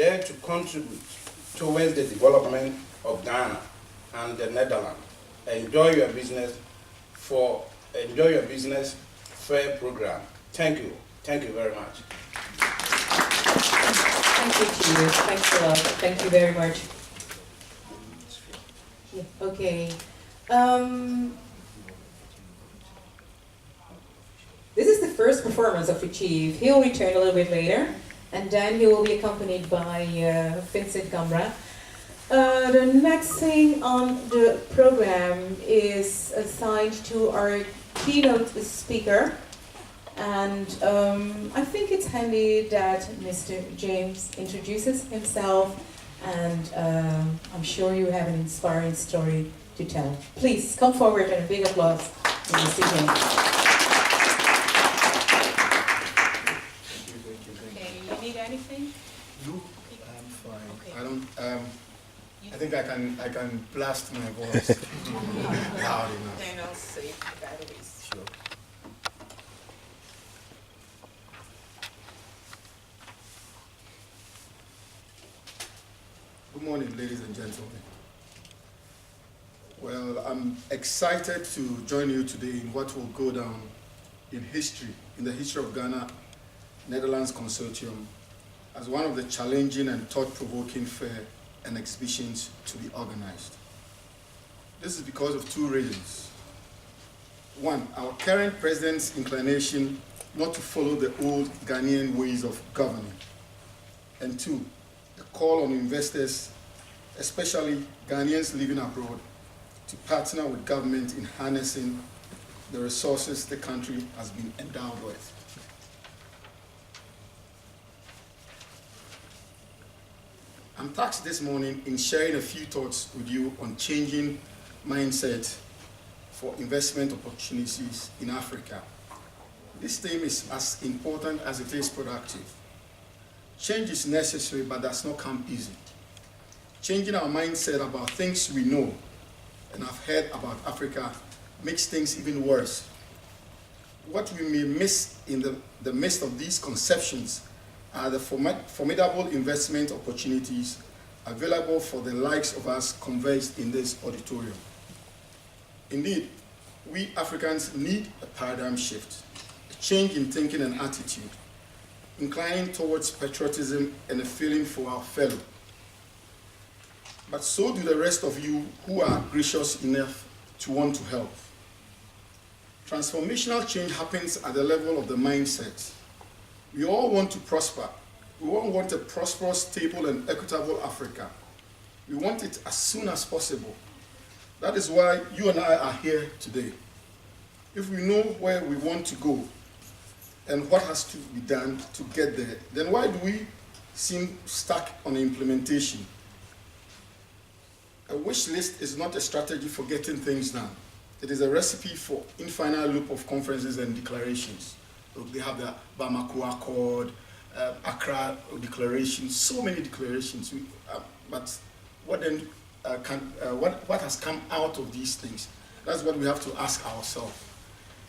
there to contribute towards the development of Ghana and the Netherlands. Enjoy your business fair program. Thank you. Thank you very much. Thank you, Chief. Thanks a lot. Thank you very much. Yeah, okay. This is the first performance of the Chief. He will return a little bit later, and then he will be accompanied by Vincent Gambra. The next thing on the program is assigned to our keynote speaker, and I think it's handy that Mr. James introduces himself, and I'm sure you have an inspiring story to tell. Please come forward and a big applause for Mr. James. Okay, you need anything? No, I'm fine. Okay. I think I can blast my voice loud enough. Then I'll save the batteries. Sure. Good morning, ladies and gentlemen. Well, I'm excited to join you today in what will go down in history, in the history of Ghana Netherlands Consortium, as one of the challenging and thought-provoking fair and exhibitions to be organized. This is because of two reasons. One, our current president's inclination not to follow the old Ghanaian ways of governing. And two, the call on investors, especially Ghanaians living abroad, to partner with government in harnessing the resources the country has been endowed with. I'm tasked this morning in sharing a few thoughts with you on changing mindset for investment opportunities in Africa. This theme is as important as it is productive. Change is necessary, but does not come easy. Changing our mindset about things we know and have heard about Africa makes things even worse. What we may miss in the midst of these conceptions are the formidable investment opportunities available for the likes of us converged in this auditorium. Indeed, we Africans need a paradigm shift, a change in thinking and attitude, inclining towards patriotism and a feeling for our fellow. But so do the rest of you who are gracious enough to want to help. Transformational change happens at the level of the mindset. We all want to prosper. We all want a prosperous, stable, and equitable Africa. We want it as soon as possible. That is why you and I are here today. If we know where we want to go and what has to be done to get there, then why do we seem stuck on implementation? A wish list is not a strategy for getting things done. It is a recipe for infinite loop of conferences and declarations. They have the Bamako Accord, Accra Declaration, so many declarations. But what then what has come out of these things? That's what we have to ask ourselves.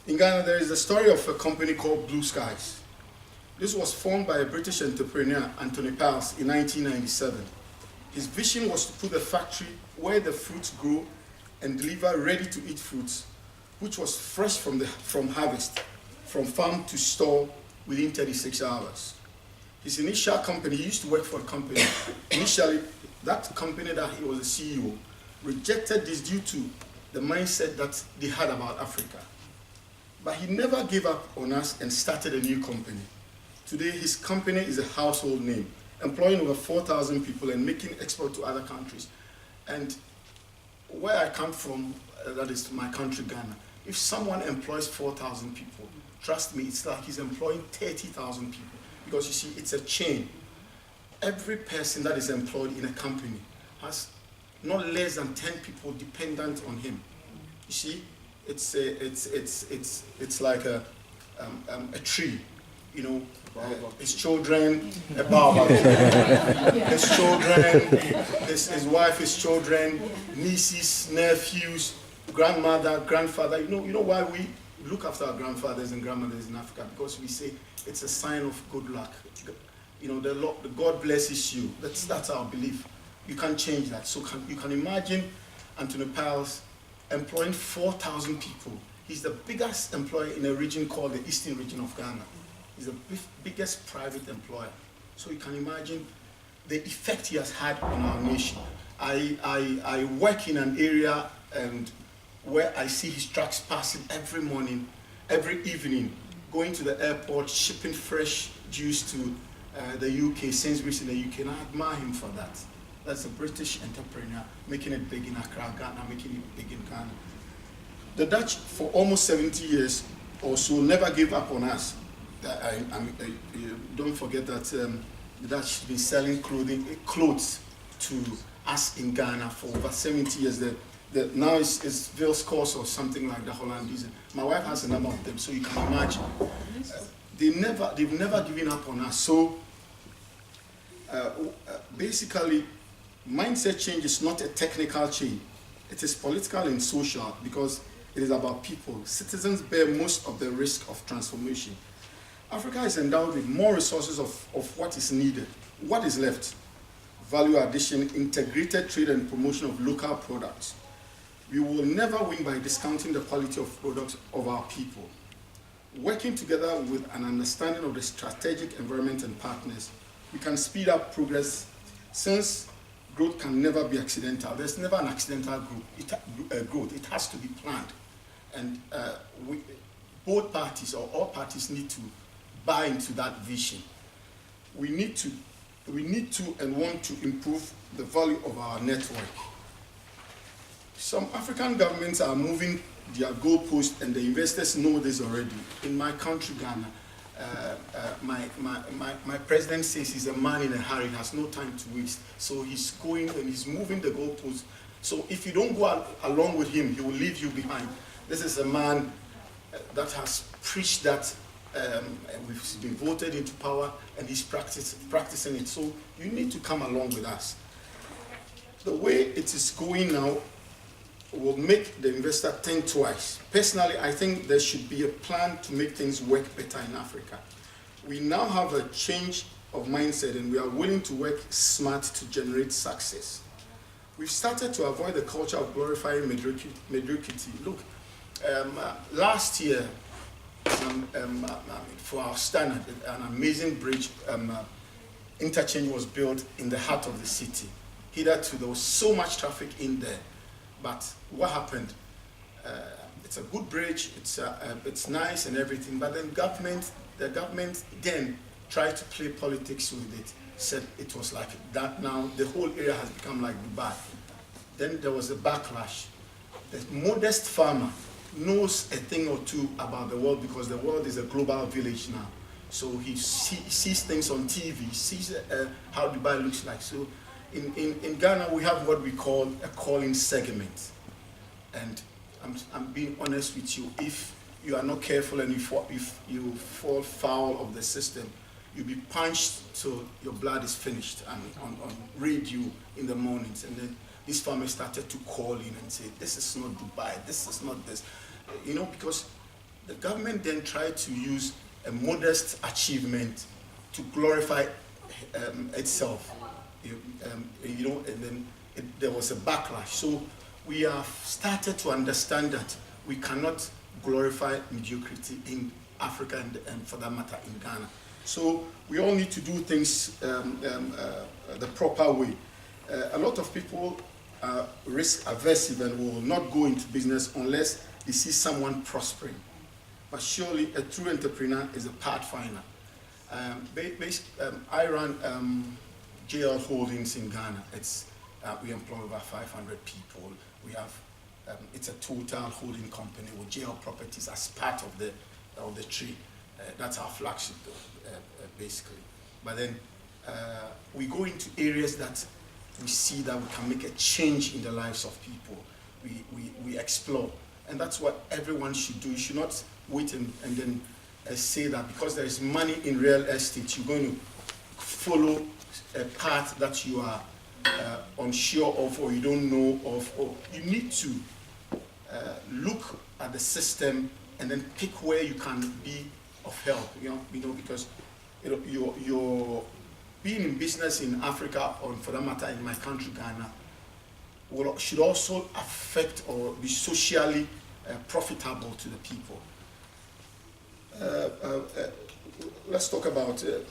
In Ghana, there is a story of a company called Blue Skies. This was formed by a British entrepreneur, Anthony Piles, in 1997. His vision was to put a factory where the fruits grow and deliver ready-to-eat fruits, which was fresh from harvest, from farm to store within 36 hours. His initial company, he used to work for a company. Initially, that company that he was a CEO rejected this due to the mindset that they had about Africa. But he never gave up on us and started a new company. Today, his company is a household name, employing over 4,000 people and making export to other countries. And where I come from, that is my country, Ghana, if someone employs 4,000 people, trust me, it's like he's employing 30,000 people. Because you see, it's a chain. Every person that is employed in a company has not less than 10 people dependent on him. You see, it's like a tree. You know, his children, a baobab. His children, his wife, his children, nieces, nephews, grandmother, grandfather. You know why we look after our grandfathers and grandmothers in Africa? Because we say it's a sign of good luck. the Lord, the God blesses you. That's our belief. You can't change that. So you can imagine Anthony Piles employing 4,000 people. He's the biggest employer in a region called the Eastern Region of Ghana. He's the biggest private employer. So you can imagine the effect he has had on our nation. I work in an area and where I see his trucks passing every morning, every evening, going to the airport, shipping fresh juice to the UK, Sainsbury's in the UK, and I admire him for that. That's a British entrepreneur making it big in Accra, Ghana, making it big in Ghana. The Dutch, for almost 70 years or so, never gave up on us. Don't forget that the Dutch have been selling clothes to us in Ghana for over 70 years. Now it's Vils Course or something like the Hollandaise. My wife has a number of them, so you can imagine. They've never given up on us. So basically, mindset change is not a technical change. It is political and social because it is about people. Citizens bear most of the risk of transformation. Africa is endowed with more resources of what is needed. What is left? Value addition, integrated trade and promotion of local products. We will never win by discounting the quality of products of our people. Working together with an understanding of the strategic environment and partners, we can speed up progress since growth can never be accidental. There's never an accidental growth. It has to be planned. And both parties or all parties need to buy into that vision. We need to and want to improve the value of our network. Some African governments are moving their goalposts, and the investors know this already. In my country, Ghana, my president says he's a man in a hurry, has no time to waste. So he's going and he's moving the goalposts. So if you don't go along with him, he will leave you behind. This is a man that has preached that we've been voted into power, and he's practicing it. So you need to come along with us. The way it is going now will make the investor think twice. Personally, I think there should be a plan to make things work better in Africa. We now have a change of mindset, and we are willing to work smart to generate success. We've started to avoid the culture of glorifying mediocrity. Look, last year, for our standard, an amazing bridge interchange was built in the heart of the city. Hitherto, there was so much traffic in there. But what happened? It's a good bridge, it's nice and everything, but then the government then tried to play politics with it, said it was like that now, the whole area has become like Dubai. Then there was a backlash. The modest farmer knows a thing or two about the world because the world is a global village now. So he sees things on TV, sees how Dubai looks like. So in Ghana, we have what we call a calling segment. And I'm being honest with you, if you are not careful and if you fall foul of the system, you'll be punched till your blood is finished and on radio in the mornings. And then these farmers started to call in and say, this is not Dubai, this is not this. Because the government then tried to use a modest achievement to glorify itself. And then there was a backlash. So we have started to understand that we cannot glorify mediocrity in Africa and for that matter in Ghana. So we all need to do things the proper way. A lot of people are risk aversive and will not go into business unless they see someone prospering. But surely a true entrepreneur is a pathfinder. I run JL Holdings in Ghana. We employ over 500 people. We have it's a total holding company with JL Properties as part of the tree. That's our flagship, basically. But then we go into areas that we see that we can make a change in the lives of people. We explore, and that's what everyone should do. You should not wait and then say that because there is money in real estate, you're going to follow a path that you are unsure of or you don't know of. Or you need to look at the system and then pick where you can be of help. Because being in business in Africa, or for that matter in my country, Ghana, should also affect or be socially profitable to the people. Let's talk about the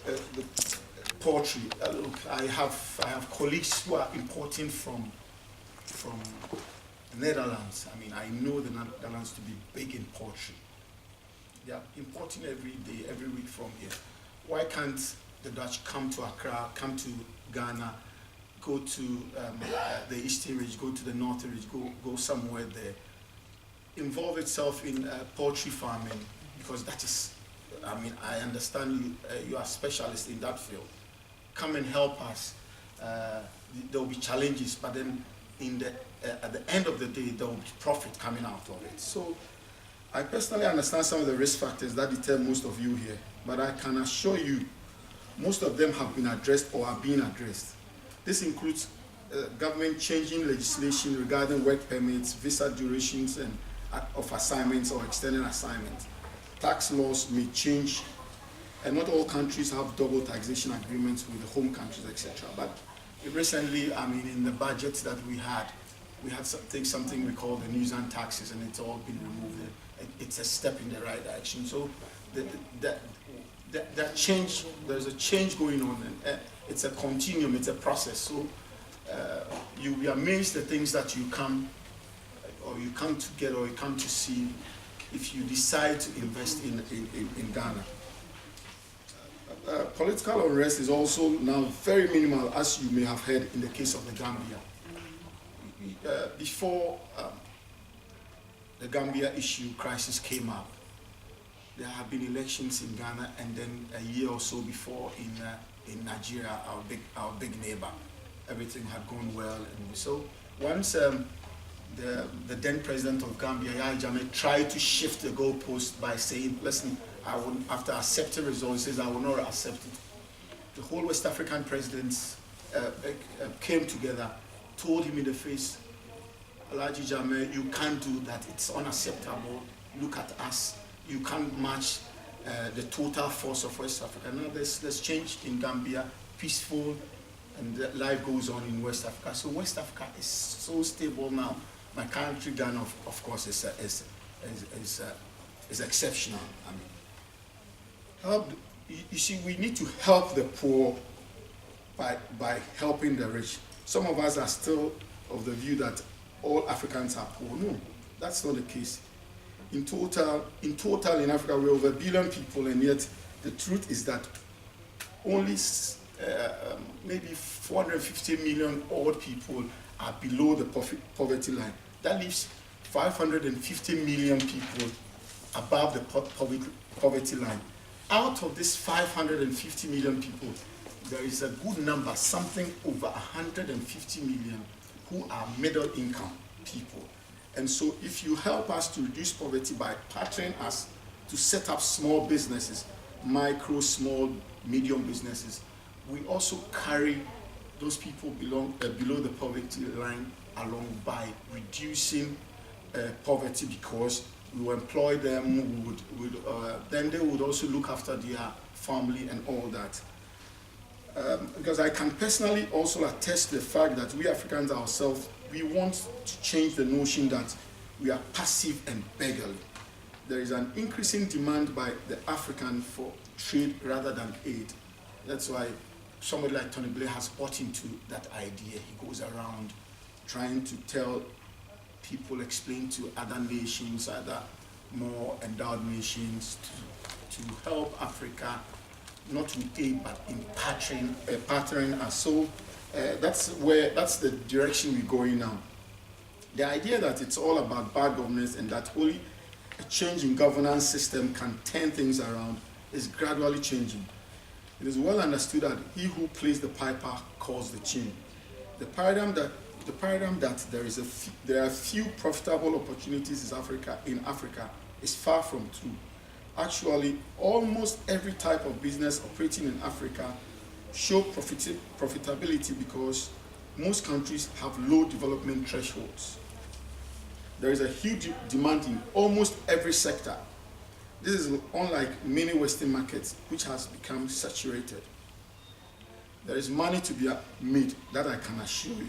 poultry. Look, I have colleagues who are importing from Netherlands. I mean, I know the Netherlands to be big in poultry. They are importing every day, every week from here. Why can't the Dutch come to Accra, come to Ghana, go to the Eastern Ridge, go to the Northern Ridge, go somewhere there, involve itself in poultry farming, because that is, I mean, I understand you are specialists in that field. Come and help us. There will be challenges, but then at the end of the day, there will be profit coming out of it. So I personally understand some of the risk factors that deter most of you here, but I can assure you most of them have been addressed or are being addressed. This includes government changing legislation regarding work permits, visa durations and of assignments or extended assignments. Tax laws may change, and not all countries have double taxation agreements with the home countries, etc. But recently, I mean, in the budget that we had something we call the nuisance taxes, and it's all been removed. It's a step in the right direction. So that change, there's a change going on, and it's a continuum, it's a process. So you'll be amazed the things that you come to get or you come to see if you decide to invest in Ghana. Political unrest is also now very minimal, as you may have heard in the case of the Gambia. Before the Gambia issue crisis came up, there have been elections in Ghana, and then a year or so before in Nigeria, our big neighbor. Everything had gone well, and so once the then president of Gambia, Yahya Jammeh, tried to shift the goalpost by saying, listen, after accepting results, he says, I will not accept it. The whole West African presidents came together, told him in the face, Alhaji Jammeh, you can't do that, it's unacceptable, look at us, you can't match the total force of West Africa. Now there's change in Gambia, peaceful, and life goes on in West Africa. So West Africa is so stable now. My country, Ghana, of course, is exceptional. I mean, you see, we need to help the poor by helping the rich. Some of us are still of the view that all Africans are poor. No, that's not the case. In total in Africa, we're over 1 billion people, and yet the truth is that only maybe 450 million odd people are below the poverty line. That leaves 550 million people above the poverty line. Out of this 550 million people, there is a good number, something over 150 million, who are middle income people. And so if you help us to reduce poverty by partnering us to set up small businesses, micro, small, medium businesses, we also carry those people below the poverty line along by reducing poverty, because we will employ them, then they would also look after their family and all that. Because I can personally also attest to the fact that we Africans ourselves, we want to change the notion that we are passive and beggarly. There is an increasing demand by the African for trade rather than aid. That's why somebody like Tony Blair has bought into that idea. He goes around trying to tell people, explain to other nations, other more endowed nations, to help Africa, not with aid, but in partnering us. So that's the direction we're going now. The idea that it's all about bad governance and that only a change in governance system can turn things around is gradually changing. It is well understood that he who plays the piper calls the tune. The paradigm that there are few profitable opportunities in Africa is far from true. Actually, almost every type of business operating in Africa show profitability because most countries have low development thresholds. There is a huge demand in almost every sector. This is unlike many Western markets, which has become saturated. There is money to be made, that I can assure you.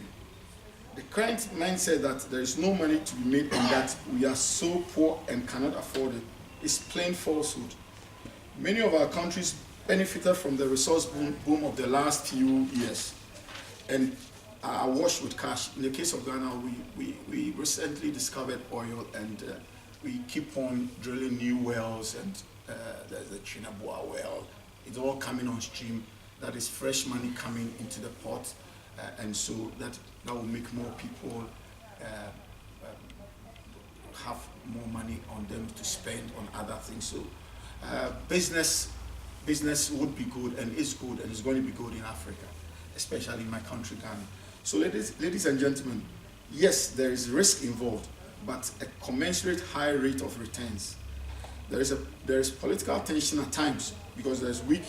The current mindset that there is no money to be made and that we are so poor and cannot afford it is plain falsehood. Many of our countries benefited from the resource boom of the last few years and are awash with cash. In the case of Ghana, we recently discovered oil, and we keep on drilling new wells, and there's the Chinabua well. It's all coming on stream. That is fresh money coming into the pot, and so that will make more people have more money on them to spend on other things. So business would be good and is good and is going to be good in Africa, especially in my country, Ghana. So ladies and gentlemen, yes, there is risk involved, but a commensurate high rate of returns. There is political tension at times because there's weak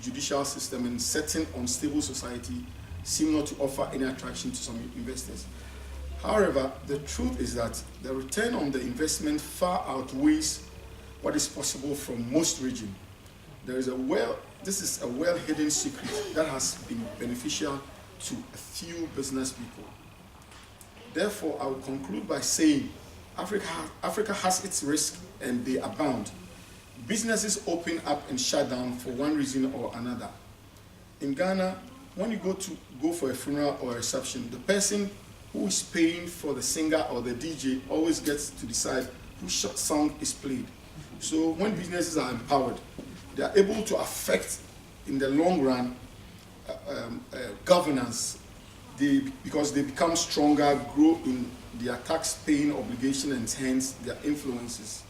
judicial system, and certain unstable society seem not to offer any attraction to some investors. However, the truth is that the return on the investment far outweighs what is possible from most regions. This is a well-hidden secret that has been beneficial to a few business people. Therefore, I will conclude by saying Africa has its risks and they abound. Businesses open up and shut down for one reason or another. In Ghana, when you go for a funeral or a reception, the person who is paying for the singer or the DJ always gets to decide whose song is played. So when businesses are empowered, they are able to affect, in the long run, governance, because they become stronger, grow in their tax-paying obligation, and hence their influences.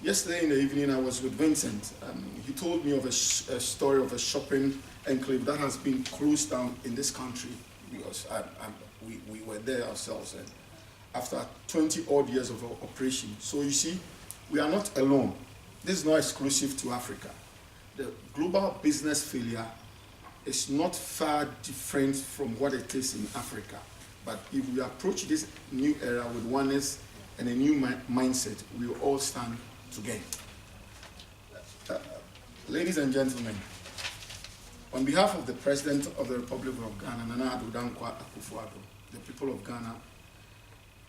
Yesterday in the evening, I was with Vincent. He told me of a story of a shopping enclave that has been closed down in this country because we were there ourselves, and after 20 odd years of operation. So you see, we are not alone. This is not exclusive to Africa. The global business failure is not far different from what it is in Africa. But if we approach this new era with oneness and a new mindset, we will all stand together. Ladies and gentlemen, on behalf of the President of the Republic of Ghana, Nana Addo Dankwa Akufo-Addo, the people of Ghana,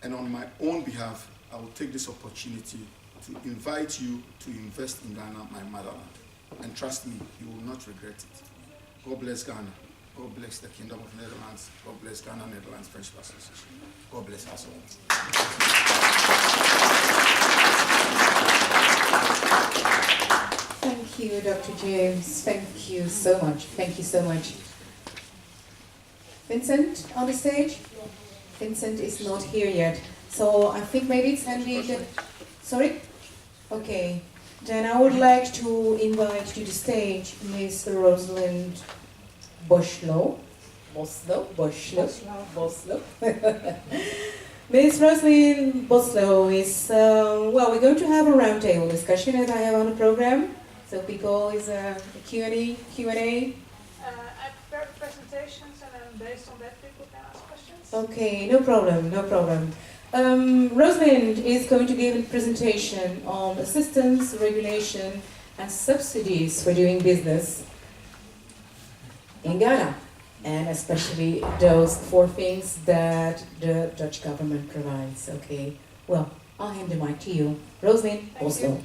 and on my own behalf, I will take this opportunity to invite you to invest in Ghana, my motherland. And trust me, you will not regret it. God bless Ghana. God bless the Kingdom of Netherlands. God bless Ghana Netherlands Friendship Association. God bless us all. Thank you, Dr. James. Thank you so much. Thank you so much. Vincent on the stage? Vincent is not here yet. So I think maybe it's handy that... Sorry? Okay. Then I would like to invite to the stage Ms. Rosalind Boslow. Ms. Rosalind Boslow is, we're going to have a roundtable discussion as I have on the program. So people is a Q&A. I prepared presentations, and then based on that people can ask questions. Okay, no problem. Rosalind is going to give a presentation on assistance, regulation, and subsidies for doing business in Ghana, and especially those 4 things that the Dutch government provides. Okay, well, I'll hand the mic to you. Rosalind Oslo.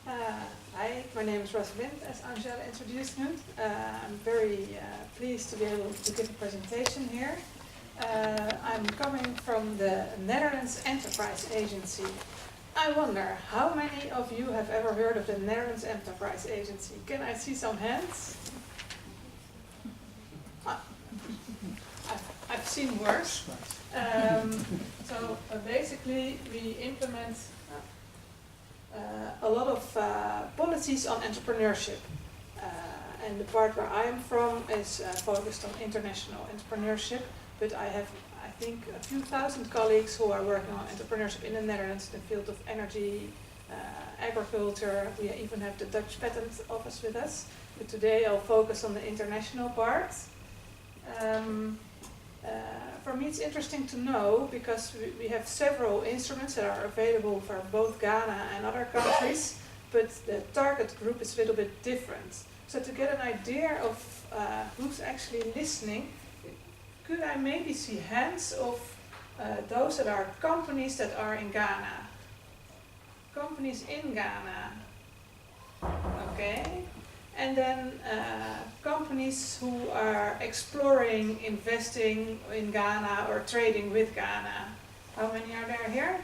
Hi, my name is Rosalind, as Angela introduced me. I'm very pleased to be able to give a presentation here. I'm coming from the Netherlands Enterprise Agency. I wonder, how many of you have ever heard of the Netherlands Enterprise Agency? Can I see some hands? I've seen worse. So basically we implement a lot of policies on entrepreneurship. And the part where I'm from is focused on international entrepreneurship. But I have, I think, a few thousand colleagues who are working on entrepreneurship in the Netherlands, in the field of energy, agriculture. We even have the Dutch Patent Office with us. But today I'll focus on the international part. For me it's interesting to know, because we have several instruments that are available for both Ghana and other countries, but the target group is a little bit different. So to get an idea of who's actually listening, could I maybe see hands of those that are companies that are in Ghana? Companies in Ghana. Okay. And then companies who are exploring, investing in Ghana or trading with Ghana. How many are there here?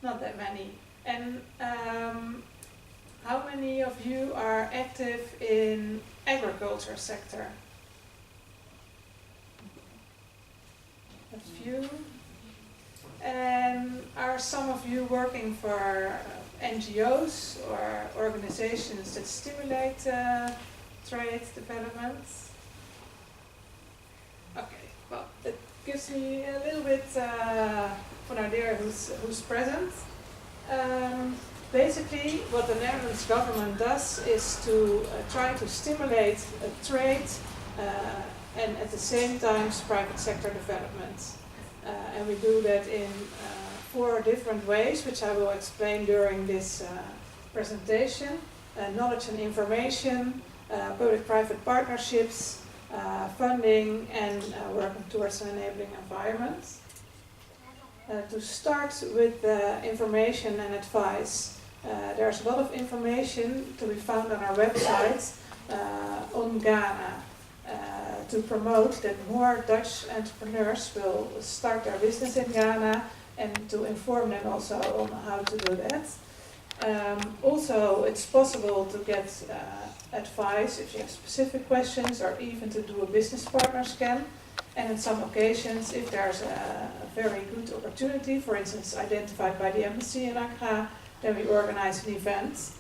Not that many. And how many of you are active in agriculture sector? A few. And are some of you working for NGOs or organizations that stimulate trade developments? Okay, well, that gives me a little bit of an idea who's present. Basically, what the Netherlands government does is to try to stimulate trade and at the same time private sector development. And we do that in 4 different ways, which I will explain during this presentation. Knowledge and information, public-private partnerships, funding, and working towards an enabling environment. To start with information and advice, there's a lot of information to be found on our website on Ghana. To promote that more Dutch entrepreneurs will start their business in Ghana and to inform them also on how to do that. Also, it's possible to get advice if you have specific questions or even to do a business partner scan. And in some occasions, if there's a very good opportunity, for instance identified by the embassy in Accra, then we organize an event.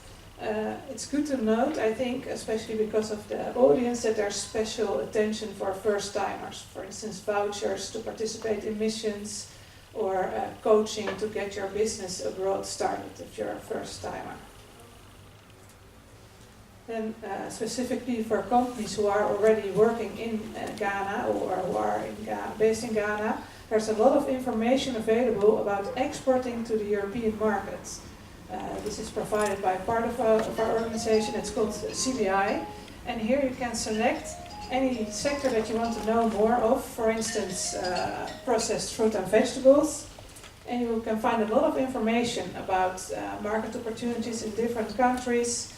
It's good to note, I think, especially because of the audience, that there's special attention for first-timers. For instance, vouchers to participate in missions or coaching to get your business abroad started if you're a first-timer. Then specifically for companies who are already working in Ghana or who are based in Ghana, there's a lot of information available about exporting to the European markets. This is provided by part of our organization. It's called CBI, and here you can select any sector that you want to know more of, for instance processed fruit and vegetables, and you can find a lot of information about market opportunities in different countries,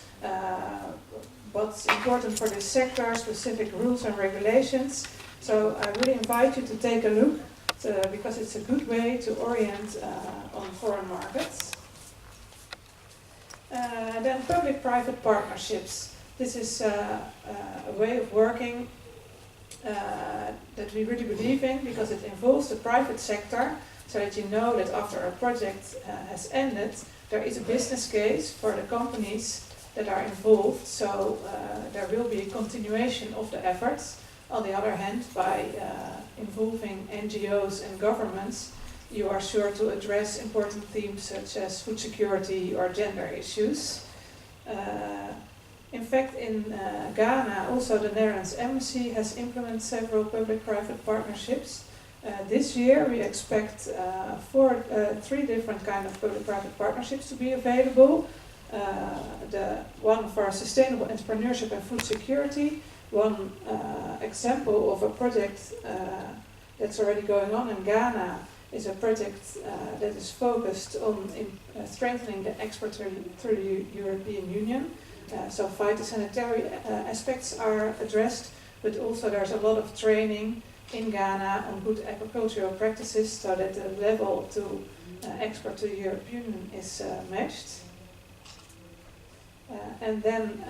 what's important for this sector, specific rules and regulations. So I really invite you to take a look because it's a good way to orient on foreign markets. Then public-private partnerships. This is a way of working that we really believe in because it involves the private sector, so that you know that after a project has ended, there is a business case for the companies that are involved, so there will be a continuation of the efforts. On the other hand, by involving NGOs and governments, you are sure to address important themes such as food security or gender issues. In fact, in Ghana, also the Netherlands Embassy has implemented several public-private partnerships. This year we expect 3 different kind of public-private partnerships to be available. The one for sustainable entrepreneurship and food security, one example of a project that's already going on in Ghana is a project that is focused on strengthening the export through the European Union. So phytosanitary aspects are addressed, but also there's a lot of training in Ghana on good agricultural practices so that the level to export to the European Union is matched. And then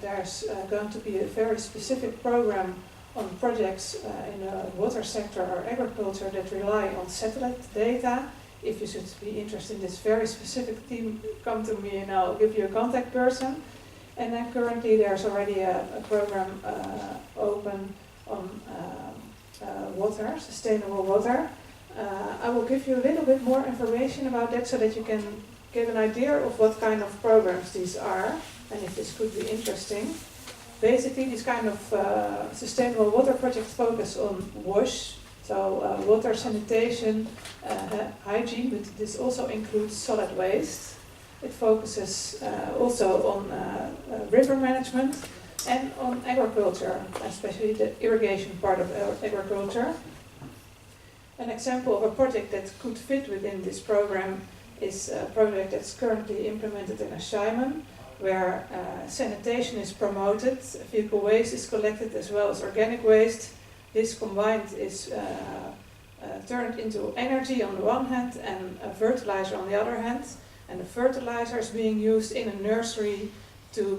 there's going to be a very specific program on projects in the water sector or agriculture that rely on satellite data. If you should be interested in this very specific theme, come to me and I'll give you a contact person. And then currently there's already a program open on water, sustainable water. I will give you a little bit more information about that so that you can get an idea of what kind of programs these are and if this could be interesting. Basically, these kind of sustainable water projects focus on WASH, so water sanitation, hygiene, but this also includes solid waste. It focuses also on river management and on agriculture, especially the irrigation part of agriculture. An example of a project that could fit within this program is a project that's currently implemented in Ashaiman, where sanitation is promoted, vehicle waste is collected as well as organic waste. This combined is turned into energy on the one hand and a fertilizer on the other hand. And the fertilizer is being used in a nursery to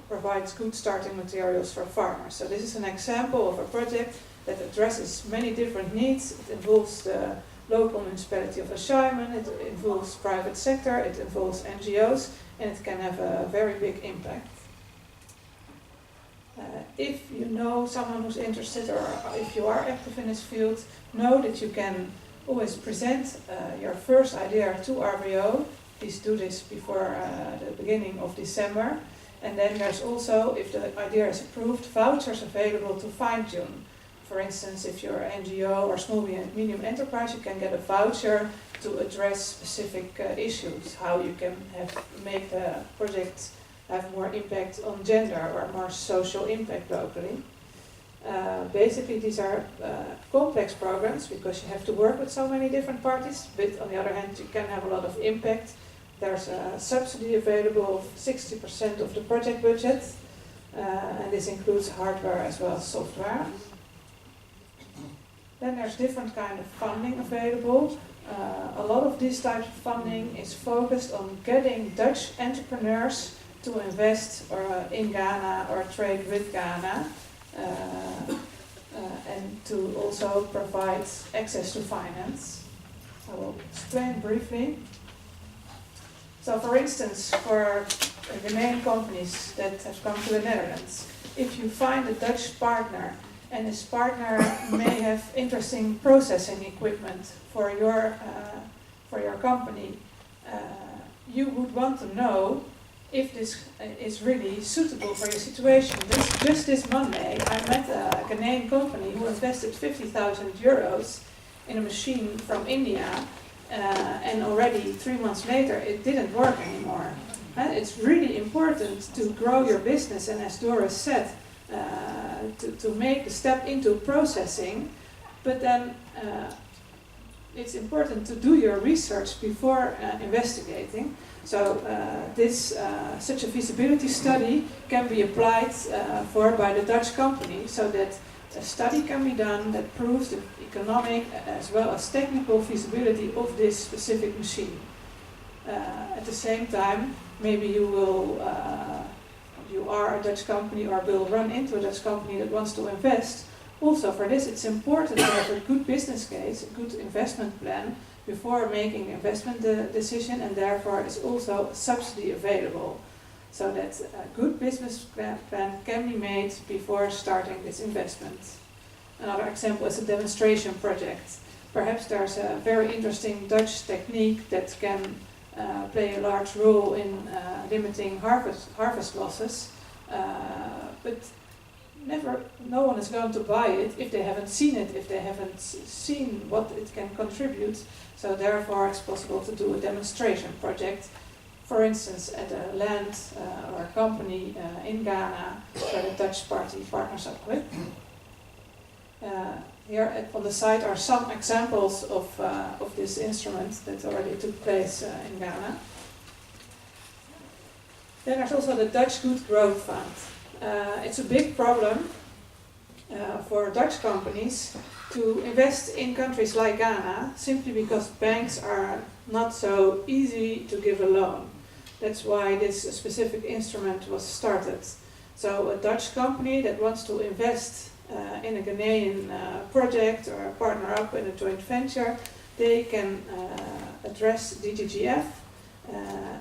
provide good starting materials for farmers. So this is an example of a project that addresses many different needs. It involves the local municipality of Ashaiman, it involves private sector, it involves NGOs, and it can have a very big impact. If you know someone who's interested, or if you are active in this field, know that you can always present your first idea to RVO. Please do this before the beginning of December. And then there's also, if the idea is approved, vouchers available to fine-tune. For instance, if you're an NGO or small and medium enterprise, you can get a voucher to address specific issues, how you can make the project have more impact on gender or more social impact locally. Basically, these are complex programs because you have to work with so many different parties, but on the other hand, you can have a lot of impact. There's a subsidy available of 60% of the project budget, and this includes hardware as well as software. Then there's different kind of funding available. A lot of this type of funding is focused on getting Dutch entrepreneurs to invest in Ghana or trade with Ghana, and to also provide access to finance. I will explain briefly. So for instance, for the main companies that have come to the Netherlands, if you find a Dutch partner and this partner may have interesting processing equipment for your company, you would want to know if this is really suitable for your situation. Just this Monday, I met a Ghanaian company who invested 50,000 euros in a machine from India, and already 3 months later it didn't work anymore. It's really important to grow your business, and as Doris said, to make the step into processing, but then it's important to do your research before investigating. So such a feasibility study can be applied by the Dutch company, so that a study can be done that proves the economic as well as technical feasibility of this specific machine. At the same time, maybe you are a Dutch company or will run into a Dutch company that wants to invest. Also for this, it's important to have a good business case, a good investment plan before making an investment decision, and therefore is also a subsidy available, so that a good business plan can be made before starting this investment. Another example is a demonstration project. Perhaps there's a very interesting Dutch technique that can play a large role in limiting harvest losses, but no one is going to buy it if they haven't seen it, if they haven't seen what it can contribute. So therefore it's possible to do a demonstration project, for instance at a land or a company in Ghana that a Dutch party partners up with. Here on the side are some examples of this instrument that already took place in Ghana. Then there's also the Dutch Good Growth Fund. It's a big problem for Dutch companies to invest in countries like Ghana, simply because banks are not so easy to give a loan. That's why this specific instrument was started. So a Dutch company that wants to invest in a Ghanaian project or partner up in a joint venture, they can address DGGF,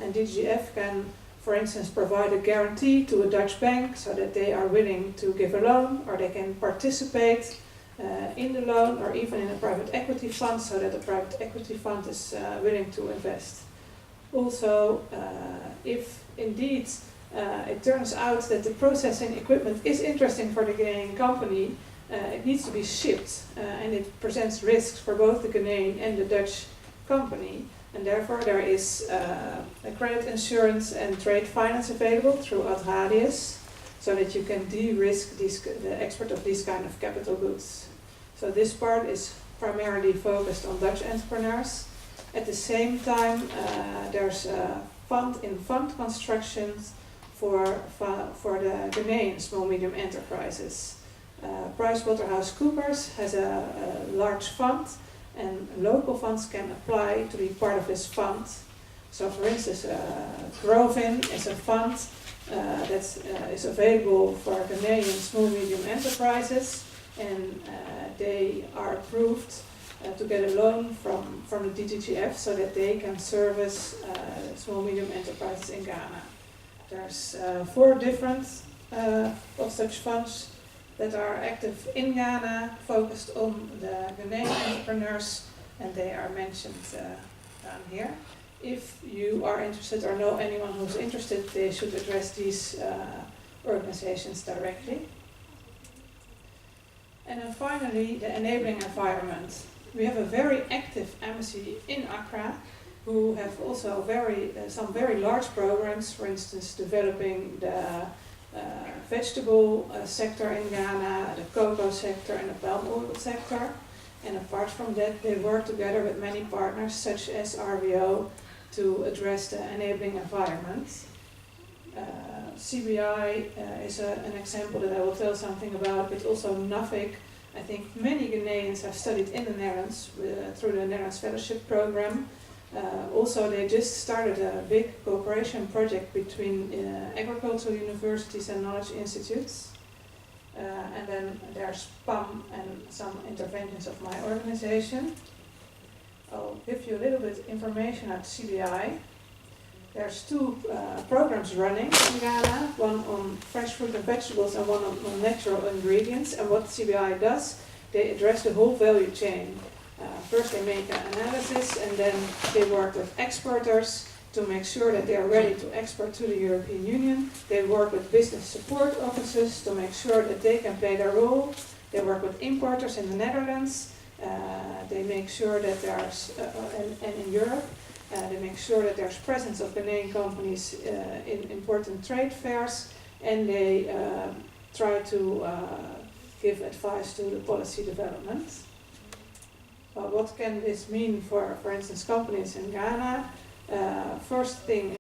and DGGF can, for instance, provide a guarantee to a Dutch bank so that they are willing to give a loan, or they can participate in the loan, or even in a private equity fund so that the private equity fund is willing to invest. Also, if indeed it turns out that the processing equipment is interesting for the Ghanaian company, it needs to be shipped, and it presents risks for both the Ghanaian and the Dutch company. and therefore there is a credit insurance and trade finance available through Adradius, so that you can de-risk the export of these kind of capital goods. So this part is primarily focused on Dutch entrepreneurs. At the same time, there's a fund constructions for the Ghanaian small medium enterprises. PricewaterhouseCoopers has a large fund, and local funds can apply to be part of this fund. So for instance, Grovin is a fund that is available for Ghanaian small medium enterprises, and they are approved to get a loan from the DGGF so that they can service small medium enterprises in Ghana. There's 4 different of such funds that are active in Ghana, focused on the Ghanaian entrepreneurs, and they are mentioned down here. If you are interested or know anyone who's interested, they should address these organizations directly. And then finally, the enabling environment. We have a very active embassy in Accra, who have also some very large programs, for instance, developing the vegetable sector in Ghana, the cocoa sector and the palm oil sector. And apart from that, they work together with many partners, such as RVO, to address the enabling environment. CBI is an example that I will tell something about, but also NAVIC. I think many Ghanaians have studied in the Netherlands through the Netherlands Fellowship Program. Also, they just started a big cooperation project between agricultural universities and knowledge institutes. And then there's PAM and some interventions of my organization. I'll give you a little bit information at CBI. There's 2 programs running in Ghana, one on fresh fruit and vegetables and one on natural ingredients. And what CBI does, they address the whole value chain. First they make an analysis, and then they work with exporters to make sure that they are ready to export to the European Union. They work with business support offices to make sure that they can play their role. They work with importers in the Netherlands. They make sure that there's, and in Europe, they make sure that there's presence of Ghanaian companies in important trade fairs, and they try to give advice to the policy development. What can this mean for instance, companies in Ghana? First thing